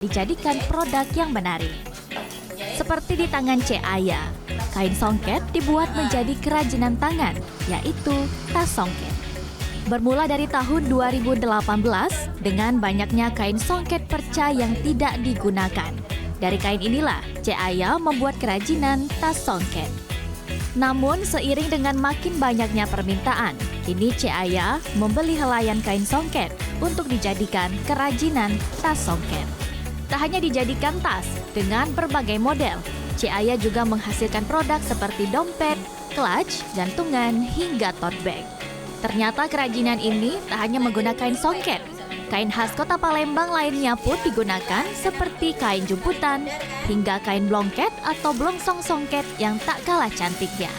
dijadikan produk yang menarik. Seperti di tangan Cek Aya, kain songket dibuat menjadi kerajinan tangan, yaitu tas songket. Bermula dari tahun 2018 dengan banyaknya kain songket perca yang tidak digunakan. Dari kain inilah Cek Aya membuat kerajinan tas songket. Namun seiring dengan makin banyaknya permintaan, kini Cek Aya membeli helaian kain songket untuk dijadikan kerajinan tas songket. Tak hanya dijadikan tas dengan berbagai model, Cek Aya juga menghasilkan produk seperti dompet, clutch, gantungan, hingga tote bag. Ternyata kerajinan ini tak hanya menggunakan kain songket. Kain khas kota Palembang lainnya pun digunakan seperti kain jumputan, hingga kain blongket atau blongsong songket yang tak kalah cantiknya.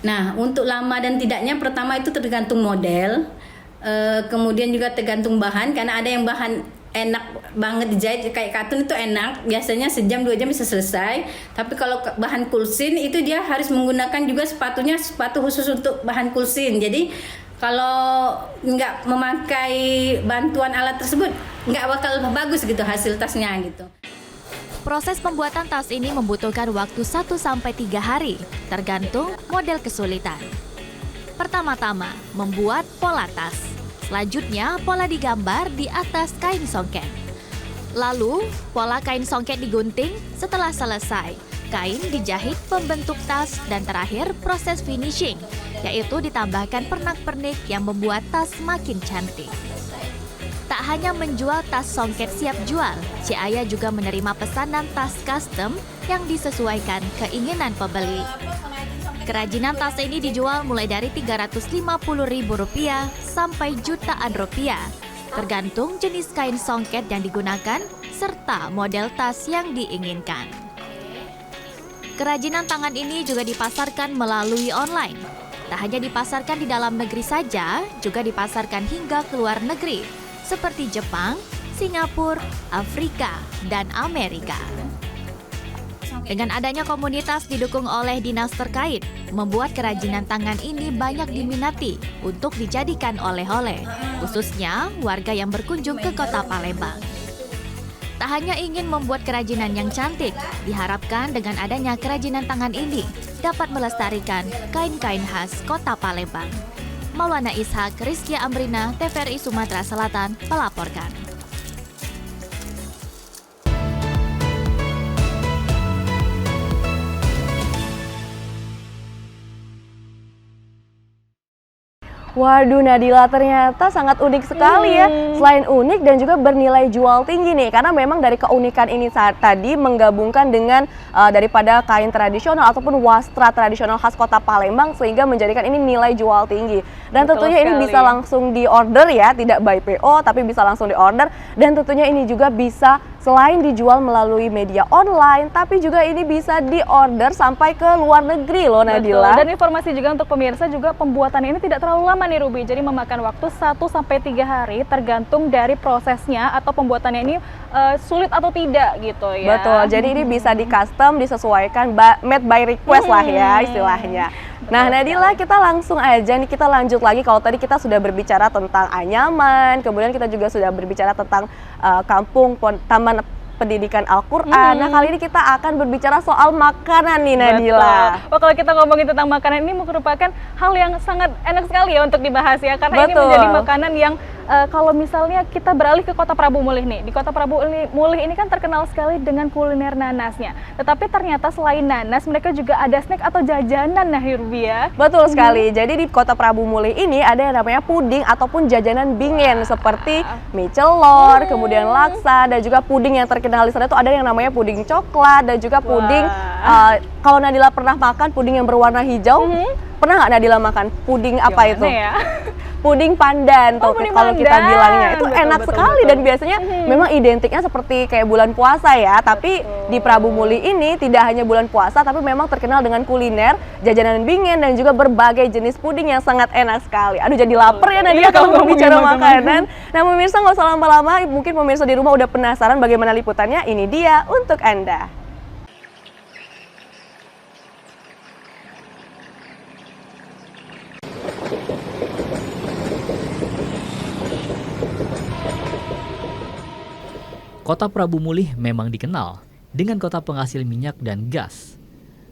Nah, untuk lama dan tidaknya pertama itu tergantung model, kemudian juga tergantung bahan, karena ada yang bahan enak banget dijahit kayak katun itu enak, biasanya sejam 2 jam bisa selesai. Tapi kalau bahan kulsin itu dia harus menggunakan juga sepatu khusus untuk bahan kulsin. Jadi kalau nggak memakai bantuan alat tersebut nggak bakal bagus gitu hasil tasnya gitu. Proses pembuatan tas ini membutuhkan waktu 1-3 hari, tergantung model kesulitan. Pertama-tama, membuat pola tas. Selanjutnya, pola digambar di atas kain songket. Lalu, pola kain songket digunting. Setelah selesai, kain dijahit pembentuk tas dan terakhir proses finishing, yaitu ditambahkan pernak-pernik yang membuat tas makin cantik. Tak hanya menjual tas songket siap jual, Cek Aya juga menerima pesanan tas custom yang disesuaikan keinginan pembeli. Kerajinan tas ini dijual mulai dari Rp350.000 sampai jutaan rupiah, tergantung jenis kain songket yang digunakan serta model tas yang diinginkan. Kerajinan tangan ini juga dipasarkan melalui online. Tak hanya dipasarkan di dalam negeri saja, juga dipasarkan hingga ke luar negeri, seperti Jepang, Singapura, Afrika, dan Amerika. Dengan adanya komunitas didukung oleh dinas terkait, membuat kerajinan tangan ini banyak diminati untuk dijadikan oleh-oleh, khususnya warga yang berkunjung ke kota Palembang. Tak hanya ingin membuat kerajinan yang cantik, diharapkan dengan adanya kerajinan tangan ini dapat melestarikan kain-kain khas kota Palembang. Maulana Ishak, Rizkia Amrina, TVRI Sumatera Selatan melaporkan. Waduh Nadila, ternyata sangat unik sekali ya. Selain unik dan juga bernilai jual tinggi nih, karena memang dari keunikan ini saat tadi menggabungkan dengan daripada kain tradisional ataupun wastra tradisional khas kota Palembang sehingga menjadikan ini nilai jual tinggi. Dan tentunya ini bisa langsung di order ya, tidak by PO tapi bisa langsung di order. Dan tentunya ini juga bisa selain dijual melalui media online, tapi juga ini bisa diorder sampai ke luar negeri loh Nadila. Betul. Dan informasi juga untuk pemirsa juga pembuatannya ini tidak terlalu lama nih Ruby, jadi memakan waktu 1-3 hari tergantung dari prosesnya atau pembuatannya ini sulit atau tidak gitu ya. Betul, jadi ini bisa di custom, disesuaikan, made by request lah ya istilahnya. Nah Nadila, kita langsung aja nih, kita lanjut lagi. Kalau tadi kita sudah berbicara tentang anyaman, kemudian kita juga sudah berbicara tentang kampung Taman Pendidikan Al-Quran. Nah kali ini kita akan berbicara soal makanan nih Nadila. Oh, kalau kita ngomongin tentang makanan ini merupakan hal yang sangat enak sekali ya untuk dibahas ya, karena ini menjadi makanan yang kalau misalnya kita beralih ke Kota Prabu Mulih nih, di Kota Prabu Mulih ini kan terkenal sekali dengan kuliner nanasnya. Tetapi ternyata selain nanas, mereka juga ada snack atau jajanan nah Ruby ya. Betul sekali. Jadi di Kota Prabu Mulih ini ada yang namanya puding ataupun jajanan bingen seperti mie celor, kemudian laksa, dan juga puding yang terkenal di sana itu ada yang namanya puding coklat dan juga puding. Kalau Nadila pernah makan puding yang berwarna hijau, pernah nggak Nadila makan puding apa itu? Ya? Puding pandan tuh kalau kita bilangnya itu enak sekali. Dan biasanya memang identiknya seperti kayak bulan puasa ya, tapi di Prabu Mulih ini tidak hanya bulan puasa tapi memang terkenal dengan kuliner, jajanan bingen dan juga berbagai jenis puding yang sangat enak sekali. Aduh jadi lapar ya Nadia kalau berbicara makanan. Nah pemirsa nggak usah lama-lama, mungkin pemirsa di rumah udah penasaran bagaimana liputannya, ini dia untuk Anda. Kota Prabu Mulih memang dikenal dengan kota penghasil minyak dan gas.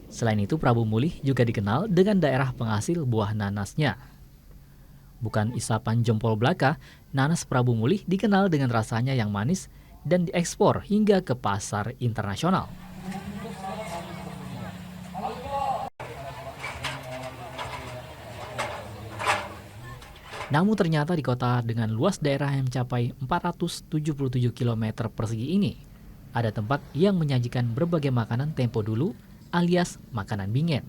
Selain itu, Prabu Mulih juga dikenal dengan daerah penghasil buah nanasnya. Bukan isapan jempol belaka, nanas Prabu Mulih dikenal dengan rasanya yang manis dan diekspor hingga ke pasar internasional. Namun ternyata di kota dengan luas daerah yang mencapai 477 km persegi ini, ada tempat yang menyajikan berbagai makanan tempo dulu alias makanan bingit.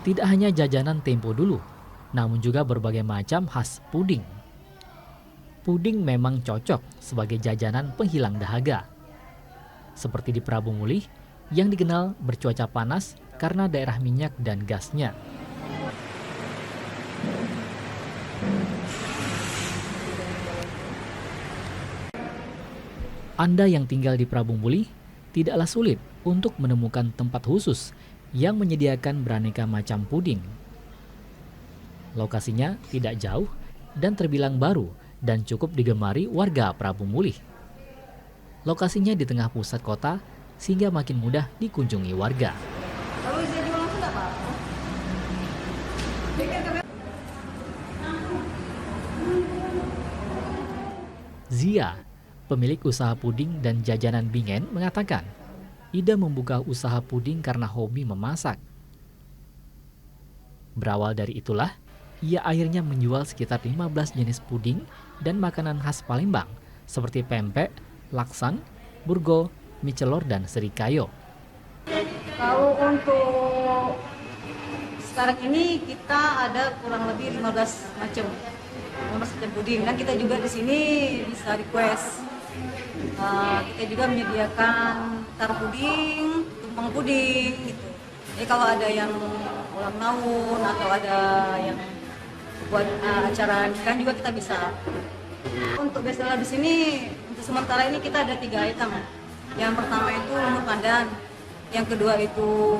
Tidak hanya jajanan tempo dulu, namun juga berbagai macam khas puding. Puding memang cocok sebagai jajanan penghilang dahaga. Seperti di Prabu Mulih yang dikenal bercuaca panas karena daerah minyak dan gasnya. Anda yang tinggal di Prabu Mulih tidaklah sulit untuk menemukan tempat khusus yang menyediakan beraneka macam puding. Lokasinya tidak jauh dan terbilang baru dan cukup digemari warga Prabu Mulih. Lokasinya di tengah pusat kota sehingga makin mudah dikunjungi warga. Zia, pemilik usaha puding dan jajanan bingen, mengatakan ide membuka usaha puding karena hobi memasak. Berawal dari itulah, ia akhirnya menjual sekitar 15 jenis puding dan makanan khas Palembang seperti pempek, laksan, burgo, mie celor, dan serikayo. Kalau untuk sekarang ini kita ada kurang lebih 15 macam puding, dan kita juga di sini bisa request. Kita juga menyediakan tar puding, tumpeng puding gitu. Jadi kalau ada yang ulang tahun atau ada yang buat acara nikahan juga kita bisa. Untuk bestseller di sini untuk sementara ini kita ada 3 item. Yang pertama itu lumut pandan, yang kedua itu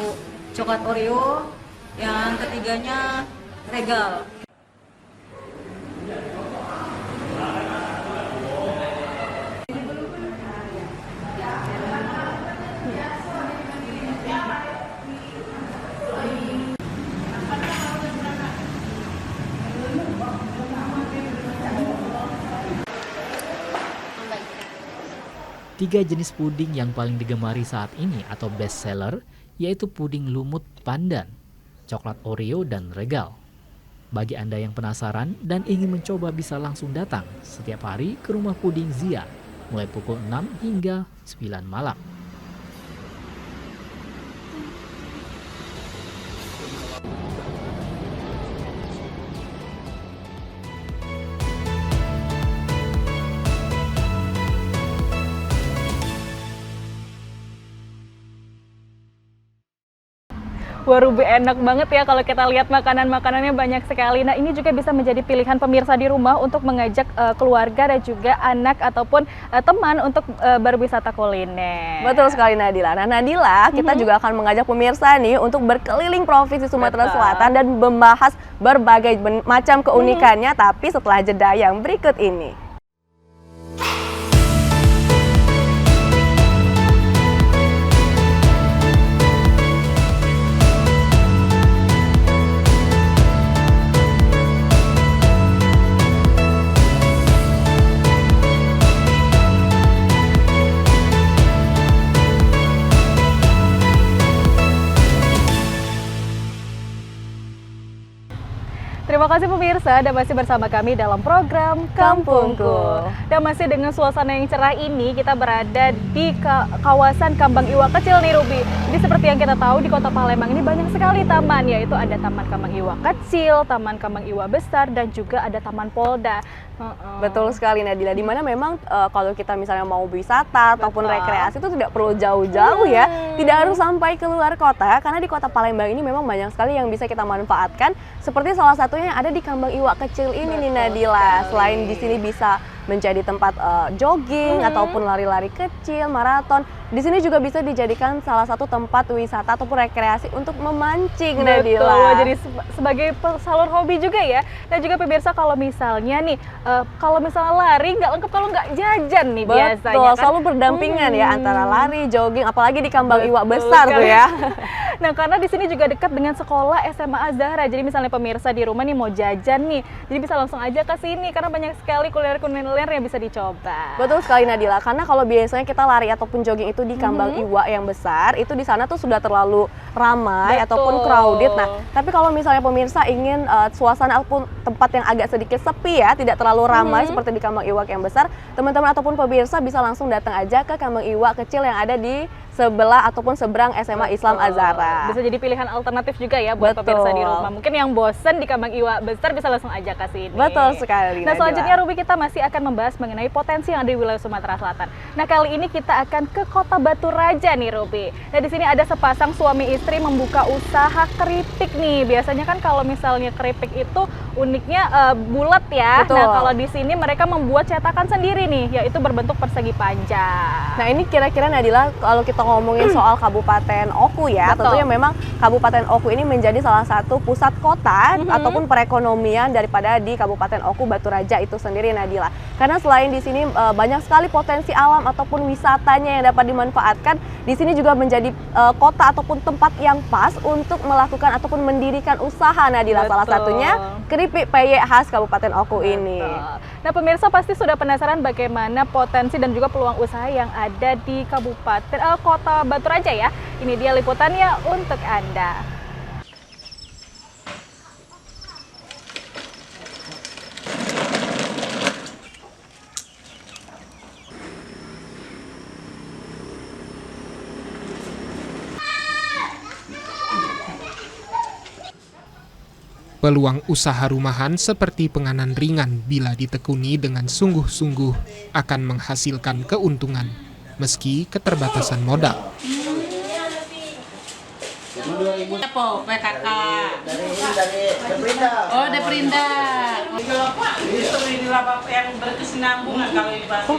coklat Oreo, yang ketiganya regal. Tiga jenis puding yang paling digemari saat ini atau best seller yaitu puding lumut pandan, coklat Oreo, dan regal. Bagi Anda yang penasaran dan ingin mencoba bisa langsung datang setiap hari ke rumah puding Zia mulai pukul 6 hingga 9 malam. Wah, Ruby, enak banget ya kalau kita lihat makanan-makanannya banyak sekali. Nah, ini juga bisa menjadi pilihan pemirsa di rumah untuk mengajak keluarga dan juga anak ataupun teman untuk berwisata kuliner. Betul sekali, Nadila. Nah, Nadila, kita juga akan mengajak pemirsa nih untuk berkeliling Provinsi Sumatera Selatan dan membahas berbagai macam keunikannya, tapi setelah jeda yang berikut ini. Terima kasih pemirsa, dan masih bersama kami dalam program Kampungku. Dan masih dengan suasana yang cerah ini, kita berada di kawasan Kambang Iwa Kecil nih, Ruby. Jadi seperti yang kita tahu di Kota Palembang ini banyak sekali taman, yaitu ada Taman Kambang Iwa Kecil, Taman Kambang Iwa Besar, dan juga ada Taman Polda. Betul sekali, Nadila, di mana memang kalau kita misalnya mau wisata ataupun rekreasi itu tidak perlu jauh-jauh ya, tidak harus sampai keluar kota, karena di Kota Palembang ini memang banyak sekali yang bisa kita manfaatkan, seperti salah satunya yang ada di Kambang Iwa Kecil ini nih, Nadila. Selain di sini bisa menjadi tempat jogging ataupun lari-lari kecil, maraton. Di sini juga bisa dijadikan salah satu tempat wisata ataupun rekreasi untuk memancing, Betul, Nadila. jadi sebagai pesalur hobi juga ya. Dan juga pemirsa kalau misalnya nih, kalau misalnya lari nggak lengkap kalau nggak jajan nih biasanya Betul, kan. selalu berdampingan ya antara lari, jogging, apalagi di Kambang Iwak Betul besar tuh sekali. ya. Nah, karena di sini juga dekat dengan sekolah SMA Az-Zahra. Jadi misalnya pemirsa di rumah nih mau jajan nih, jadi bisa langsung aja ke sini karena banyak sekali kuliner-kuliner yang bisa dicoba. Betul sekali Nadila, karena kalau biasanya kita lari ataupun jogging itu di Kambang Iwak yang besar, itu di sana tuh sudah terlalu ramai Betul. ataupun crowded. Nah, tapi kalau misalnya pemirsa ingin suasana ataupun tempat yang agak sedikit sepi ya, tidak terlalu ramai seperti di Kambang Iwak yang besar, teman-teman ataupun pemirsa bisa langsung datang aja ke Kambang Iwak kecil yang ada di sebelah ataupun seberang SMA Islam Az-Zahra. Bisa jadi pilihan alternatif juga ya buat Betul. pemirsa di rumah. Mungkin yang bosen di Kambang Iwak besar bisa langsung aja ke sini. Betul sekali, Nah, Nadila. selanjutnya Ruby kita masih akan membahas mengenai potensi yang ada di wilayah Sumatera Selatan. Nah, kali ini kita akan ke Kota Batu Raja nih, Ruby. Nah, di sini ada sepasang suami istri membuka usaha keripik nih. Biasanya kan kalau misalnya keripik itu uniknya bulat ya. Betul. Nah, kalau di sini mereka membuat cetakan sendiri nih, yaitu berbentuk persegi panjang. Nah, ini kira-kira Nadila kalau kita ngomongin soal Kabupaten Oku ya, Betul. tentunya memang Kabupaten Oku ini menjadi salah satu pusat kota ataupun perekonomian daripada di Kabupaten Oku Batu Raja itu sendiri, Nadila. Karena selain di sini banyak sekali potensi alam ataupun wisatanya yang dapat dimanfaatkan, di sini juga menjadi kota ataupun tempat yang pas untuk melakukan ataupun mendirikan usaha, Nadila. Salah Betul. satunya keripik peyek khas Kabupaten Oku ini. Nah, pemirsa pasti sudah penasaran bagaimana potensi dan juga peluang usaha yang ada di Kota Batu Raja ya. Ini dia liputannya untuk Anda. Peluang usaha rumahan seperti penganan ringan bila ditekuni dengan sungguh-sungguh akan menghasilkan keuntungan, meski keterbatasan modal. Apa? PKK. Oh, dari Perinda. Itu inilah bapak yang berkesinambungan kalau ini pasti.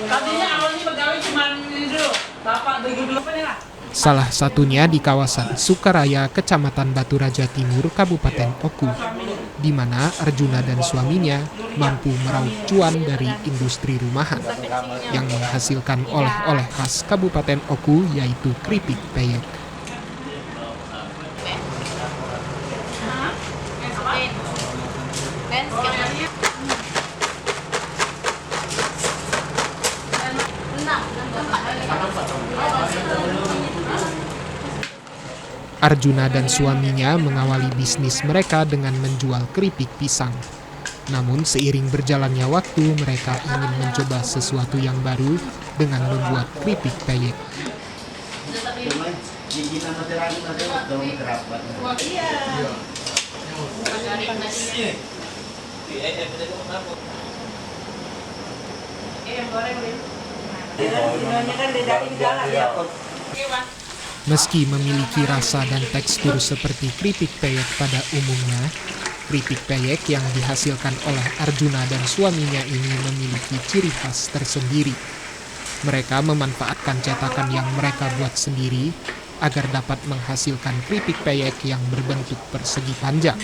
Tadinya awalnya pegawai cuma ini dulu. Bapak bagi dulu apa nih lah? Salah satunya di kawasan Sukaraya, Kecamatan Batu Raja Timur, Kabupaten Oku, di mana Arjuna dan suaminya mampu meraup cuan dari industri rumahan yang menghasilkan oleh-oleh khas Kabupaten Oku, yaitu keripik peyek. Arjuna dan suaminya mengawali bisnis mereka dengan menjual keripik pisang. Namun seiring berjalannya waktu, mereka ingin mencoba sesuatu yang baru dengan membuat keripik peyek. Meski memiliki rasa dan tekstur seperti keripik peyek pada umumnya, keripik peyek yang dihasilkan oleh Arjuna dan suaminya ini memiliki ciri khas tersendiri. Mereka memanfaatkan cetakan yang mereka buat sendiri agar dapat menghasilkan keripik peyek yang berbentuk persegi panjang.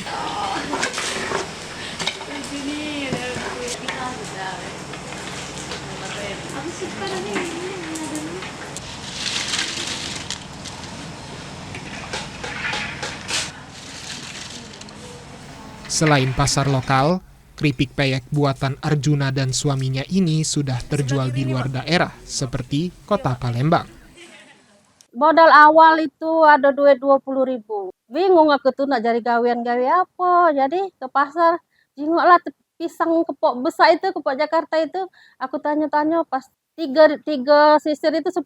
Selain pasar lokal, keripik peyek buatan Arjuna dan suaminya ini sudah terjual di luar daerah, seperti kota Palembang. Modal awal itu ada duit 20.000. Bingung aku tuh nak cari gawean-gawe apa. Jadi ke pasar, jingoklah pisang kepok besar itu, kepok Jakarta itu. Aku tanya-tanya pas tiga sisir itu 10.000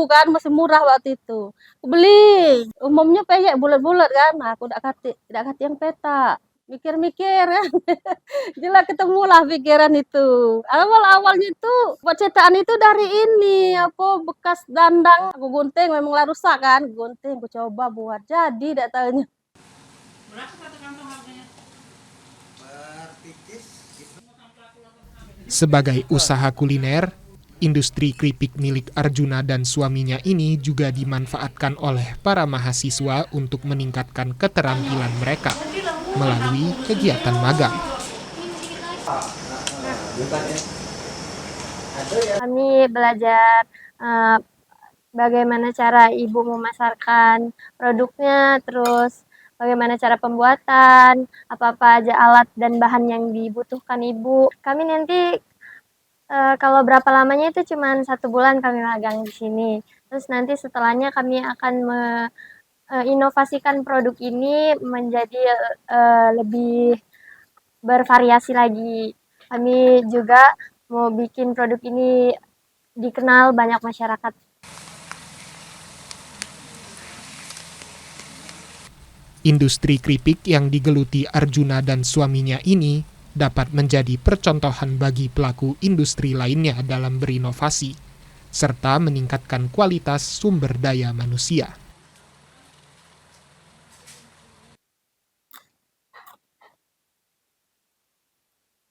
kan, masih murah waktu itu. Aku beli. Umumnya peyek bulat-bulat kan. Nah, aku tidak kati yang petak. Mikir-mikir kan. Jelas ketemulah pikiran itu. Awalnya itu buat cetakan itu dari ini bekas dandang. Aku gunting memang lah rusak kan. Gunting aku coba buat jadi tidak tahunya. Berapa satu kantong harganya? Sebagai usaha kuliner, industri keripik milik Arjuna dan suaminya ini juga dimanfaatkan oleh para mahasiswa untuk meningkatkan keterampilan mereka melalui kegiatan magang. Kami belajar bagaimana cara ibu memasarkan produknya, terus bagaimana cara pembuatan, apa-apa aja alat dan bahan yang dibutuhkan ibu. Kami nanti kalau berapa lamanya itu cuma 1 bulan kami magang di sini. Terus nanti setelahnya kami akan inovasikan produk ini menjadi lebih bervariasi lagi. Kami juga mau bikin produk ini dikenal banyak masyarakat. Industri keripik yang digeluti Arjuna dan suaminya ini dapat menjadi percontohan bagi pelaku industri lainnya dalam berinovasi, serta meningkatkan kualitas sumber daya manusia.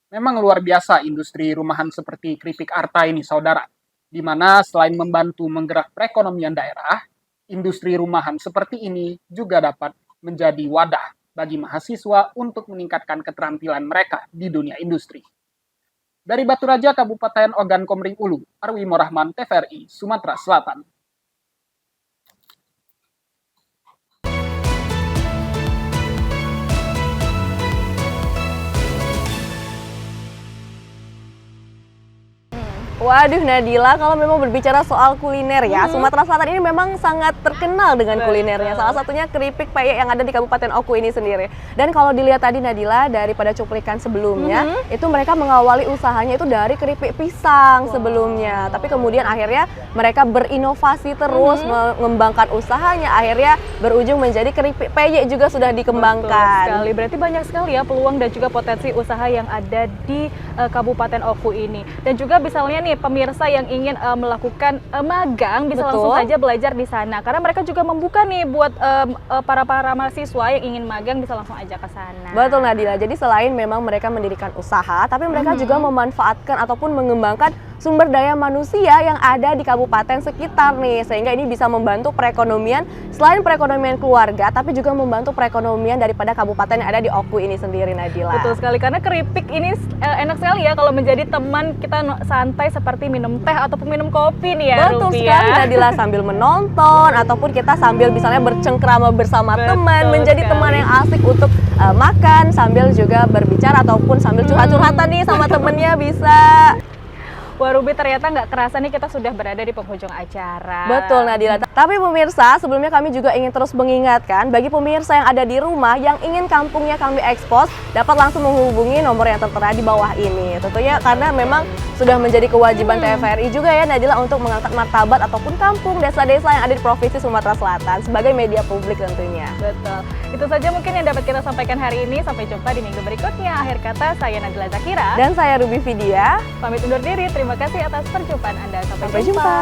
Memang luar biasa industri rumahan seperti keripik Arta ini, saudara. Di mana selain membantu menggerak perekonomian daerah, industri rumahan seperti ini juga dapat menjadi wadah bagi mahasiswa untuk meningkatkan keterampilan mereka di dunia industri. Dari Batu Raja, Kabupaten Ogan Komering Ulu, Arwi Morahman, TVRI, Sumatera Selatan. Waduh Nadila, kalau memang berbicara soal kuliner ya, Sumatera Selatan ini memang sangat terkenal dengan kulinernya. Salah satunya keripik peyek yang ada di Kabupaten Oku ini sendiri. Dan kalau dilihat tadi Nadila, daripada cuplikan sebelumnya, itu mereka mengawali usahanya itu dari keripik pisang sebelumnya. Tapi kemudian akhirnya mereka berinovasi terus, mengembangkan usahanya, akhirnya berujung menjadi keripik peyek juga sudah dikembangkan. Betul sekali, berarti banyak sekali ya peluang dan juga potensi usaha yang ada di Kabupaten Oku ini. Dan juga misalnya nih pemirsa yang ingin melakukan magang bisa langsung saja belajar di sana, karena mereka juga membuka nih buat para mahasiswa yang ingin magang bisa langsung aja ke sana. Betul Nadila, jadi selain memang mereka mendirikan usaha, tapi mereka juga memanfaatkan ataupun mengembangkan sumber daya manusia yang ada di kabupaten sekitar nih, sehingga ini bisa membantu perekonomian, selain perekonomian keluarga, tapi juga membantu perekonomian daripada kabupaten yang ada di Oku ini sendiri, Nadila. Betul sekali, karena keripik ini enak sekali ya kalau menjadi teman kita santai seperti minum teh ataupun minum kopi nih ya. Betul sekali Nadila, sambil menonton ataupun kita sambil misalnya bercengkrama bersama teman, menjadi teman yang asik untuk makan sambil juga berbicara ataupun sambil curhat-curhatan nih sama temennya bisa. Wah Ruby, ternyata nggak kerasa nih kita sudah berada di penghujung acara. Betul Nadila. Tapi pemirsa, sebelumnya kami juga ingin terus mengingatkan bagi pemirsa yang ada di rumah yang ingin kampungnya kami ekspos, dapat langsung menghubungi nomor yang tertera di bawah ini. Tentunya karena memang sudah menjadi kewajiban TVRI juga ya Nadila untuk mengangkat martabat ataupun kampung, desa-desa yang ada di Provinsi Sumatera Selatan sebagai media publik tentunya. Betul. Itu saja mungkin yang dapat kita sampaikan hari ini. Sampai jumpa di minggu berikutnya. Akhir kata, saya Nadila Zakira. Dan saya Ruby Vidya. Pamit undur diri. Terima kasih atas perjumpaan Anda. Sampai jumpa.